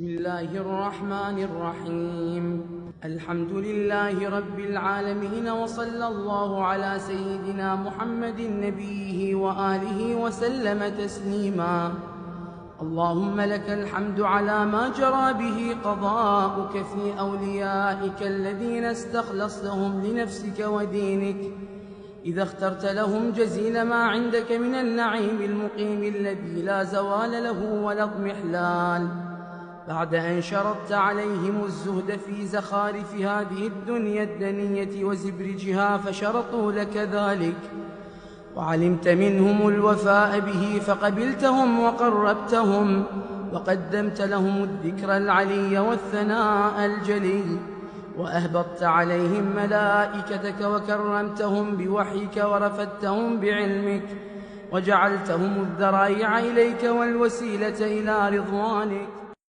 بسم الله الرحمن الرحيم. الحمد لله رب العالمين، وصلى الله على سيدنا محمد نبيه وآله وسلم تسليما. اللهم لك الحمد على ما جرى به قضاؤك في أوليائك الذين استخلصتهم لنفسك ودينك، إذا اخترت لهم جزيل ما عندك من النعيم المقيم الذي لا زوال له ولا اضمحلال، بعد أن شرطت عليهم الزهد في زخارف هذه الدنيا الدنية وزبرجها فشرطوا لك ذلك، وعلمت منهم الوفاء به فقبلتهم وقربتهم، وقدمت لهم الذكر العلي والثناء الجلي، وأهبطت عليهم ملائكتك وكرمتهم بوحيك ورفدتهم بعلمك، وجعلتهم الذرائع إليك والوسيلة إلى رضوانك.